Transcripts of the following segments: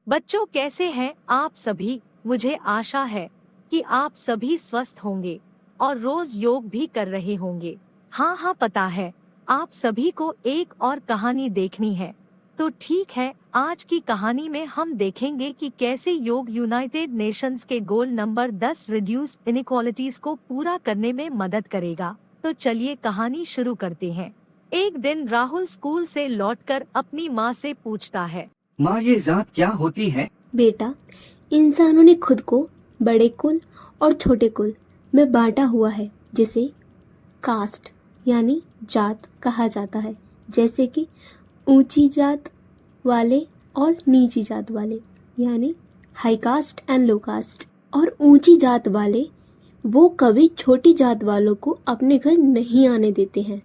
बच्चों कैसे हैं आप सभी। मुझे आशा है कि आप सभी स्वस्थ होंगे और रोज योग भी कर रहे होंगे। हाँ पता है आप सभी को एक और कहानी देखनी है, तो ठीक है, आज की कहानी में हम देखेंगे कि कैसे योग यूनाइटेड नेशंस के गोल नंबर 10 रिड्यूस इनइक्वालिटीज को पूरा करने में मदद करेगा। तो चलिए कहानी शुरू करते हैं। एक दिन राहुल स्कूल से लौटकर अपनी माँ से पूछता है, माँ, ये जात क्या होती है? बेटा, इंसानों ने खुद को बड़े कुल और छोटे कुल में बांटा हुआ है, जिसे कास्ट यानी जात कहा जाता है। जैसे कि ऊंची जात वाले और नीची जात वाले यानी high caste and low caste. और ऊंची जात वाले वो कभी छोटी जात वालों को अपने घर नहीं आने देते हैं,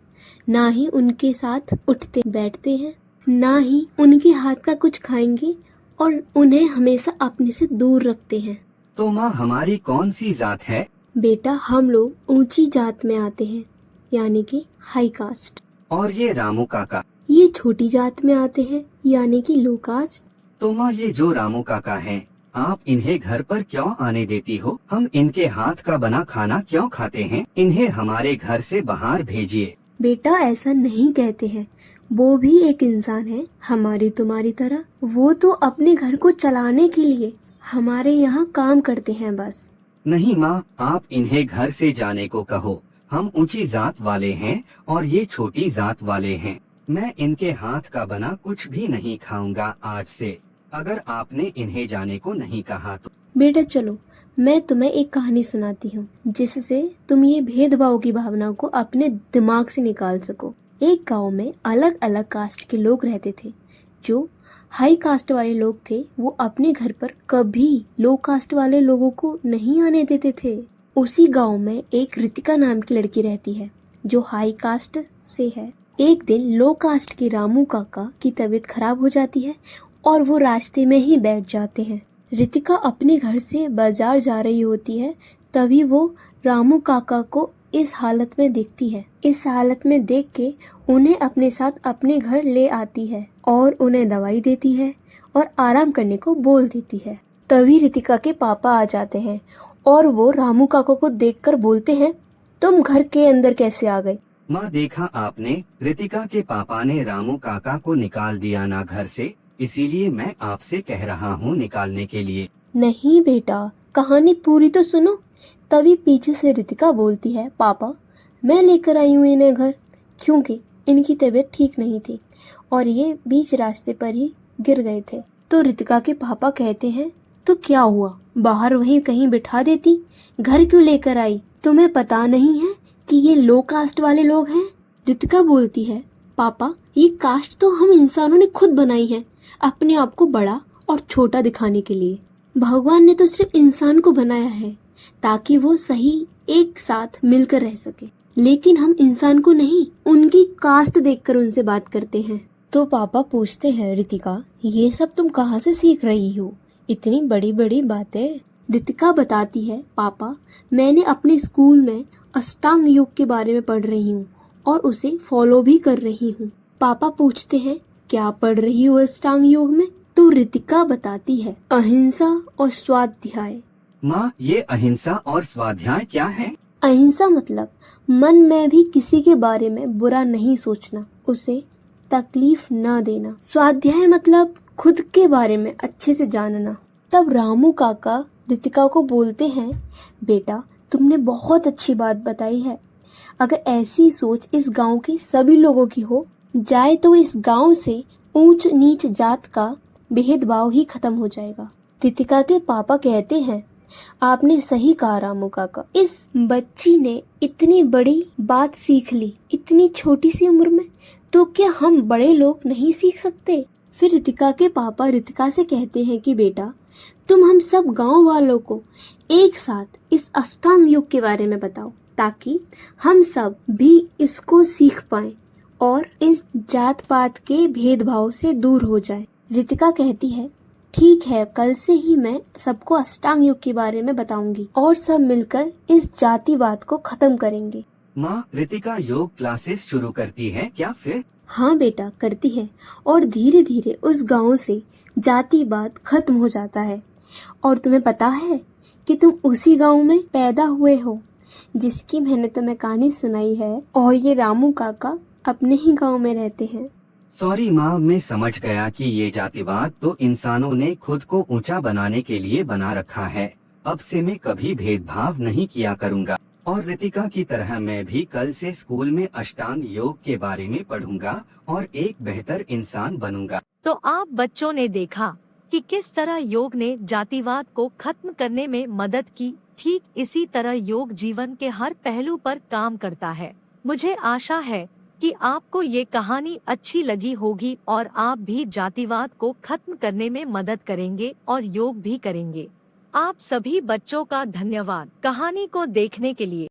ना ही उनके साथ उठते बैठते हैं, ना ही उनके हाथ का कुछ खाएंगे और उन्हें हमेशा अपने से दूर रखते हैं। तो माँ, हमारी कौन सी जात है? बेटा, हम लोग ऊंची जात में आते हैं यानी कि हाई कास्ट। और ये रामू काका? ये छोटी जात में आते हैं यानी कि लो कास्ट। तो माँ, ये जो रामू काका हैं, आप इन्हें घर पर क्यों आने देती हो? हम इनके हाथ का बना खाना क्यों खाते हैं? इन्हें हमारे घर से बाहर भेजिए। बेटा, ऐसा नहीं कहते हैं, वो भी एक इंसान है हमारी तुम्हारी तरह। वो तो अपने घर को चलाने के लिए हमारे यहाँ काम करते हैं बस। नहीं माँ, आप इन्हें घर से जाने को कहो। हम ऊंची जात वाले हैं और ये छोटी जात वाले हैं। मैं इनके हाथ का बना कुछ भी नहीं खाऊंगा आज से, अगर आपने इन्हें जाने को नहीं कहा तो। बेटा चलो, मैं तुम्हें एक कहानी सुनाती हूँ जिससे तुम ये भेदभाव की भावना को अपने दिमाग से निकाल सको। एक गांव में अलग अलग कास्ट के लोग रहते थे। जो हाई कास्ट वाले लोग थे वो अपने घर पर कभी लो कास्ट वाले लोगों को नहीं आने देते थे। उसी गांव में एक रितिका नाम की लड़की रहती है जो हाई कास्ट से है। एक दिन लो कास्ट के रामू काका की तबीयत खराब हो जाती है और वो रास्ते में ही बैठ जाते हैं। रितिका अपने घर से बाजार जा रही होती है, तभी वो रामू काका को इस हालत में देखती है। इस हालत में देख के उन्हें अपने साथ अपने घर ले आती है और उन्हें दवाई देती है और आराम करने को बोल देती है। तभी रितिका के पापा आ जाते हैं और वो रामू काका को देखकर बोलते हैं, तुम घर के अंदर कैसे आ गए? माँ, देखा आपने, रितिका के पापा ने रामू काका को निकाल दिया ना घर से, इसीलिए मैं आपसे कह रहा हूँ निकालने के लिए। नहीं बेटा, कहानी पूरी तो सुनो। तभी पीछे से रितिका बोलती है, पापा मैं लेकर आई हूँ इन्हें घर, क्योंकि इनकी तबीयत ठीक नहीं थी और ये बीच रास्ते पर ही गिर गए थे। तो रितिका के पापा कहते हैं, तो क्या हुआ, बाहर वहीं कहीं बिठा देती, घर क्यों लेकर आई? तुम्हें पता नहीं है कि ये लो कास्ट वाले लोग हैं? रितिका बोलती है, पापा ये कास्ट तो हम इंसानों ने खुद बनाई है अपने आप को बड़ा और छोटा दिखाने के लिए। भगवान ने तो सिर्फ इंसान को बनाया है ताकि वो सही एक साथ मिलकर रह सके, लेकिन हम इंसान को नहीं, उनकी कास्ट देखकर उनसे बात करते हैं। तो पापा पूछते हैं, रितिका ये सब तुम कहाँ से सीख रही हो, इतनी बड़ी बड़ी बातें? रितिका बताती है, पापा मैंने अपने स्कूल में अष्टांग योग के बारे में पढ़ रही हूँ और उसे फॉलो भी कर रही हूँ। पापा पूछते हैं, क्या पढ़ रही हो अष्टांग योग में? तो रितिका बताती है, अहिंसा और स्वाध्याय। माँ, ये अहिंसा और स्वाध्याय क्या है? अहिंसा मतलब मन में भी किसी के बारे में बुरा नहीं सोचना, उसे तकलीफ न देना। स्वाध्याय मतलब खुद के बारे में अच्छे से जानना। तब रामू काका रितिका को बोलते हैं, बेटा तुमने बहुत अच्छी बात बताई है। अगर ऐसी सोच इस गांव के सभी लोगों की हो जाए तो इस गांव से ऊंच नीच जात का भेदभाव ही खत्म हो जाएगा। रितिका के पापा कहते हैं, आपने सही कहा रामू काका, इस बच्ची ने इतनी बड़ी बात सीख ली इतनी छोटी सी उम्र में, तो क्या हम बड़े लोग नहीं सीख सकते? फिर रितिका के पापा रितिका से कहते हैं कि बेटा तुम हम सब गांव वालों को एक साथ इस अष्टांग योग के बारे में बताओ ताकि हम सब भी इसको सीख पाएं और इस जात पात के भेदभाव से दूर हो जाए। रितिका कहती है, ठीक है, कल से ही मैं सबको अष्टांग योग के बारे में बताऊंगी और सब मिलकर इस जातिवाद को खत्म करेंगे। माँ, रितिका योग क्लासेस शुरू करती है क्या फिर? हाँ बेटा, करती है। और धीरे धीरे उस गांव से जातिवाद खत्म हो जाता है। और तुम्हें पता है कि तुम उसी गांव में पैदा हुए हो जिसकी मैंने तुम्हें कहानी सुनाई है, और ये रामू काका अपने ही गांव में रहते हैं। सॉरी माँ, मैं समझ गया कि ये जातिवाद तो इंसानों ने खुद को ऊंचा बनाने के लिए बना रखा है। अब से मैं कभी भेदभाव नहीं किया करूँगा, और रितिका की तरह मैं भी कल से स्कूल में अष्टांग योग के बारे में पढ़ूंगा और एक बेहतर इंसान बनूंगा। तो आप बच्चों ने देखा कि किस तरह योग ने जातिवाद को खत्म करने में मदद की। ठीक इसी तरह योग जीवन के हर पहलू पर काम करता है। मुझे आशा है कि आपको ये कहानी अच्छी लगी होगी और आप भी जातिवाद को खत्म करने में मदद करेंगे और योग भी करेंगे। आप सभी बच्चों का धन्यवाद कहानी को देखने के लिए।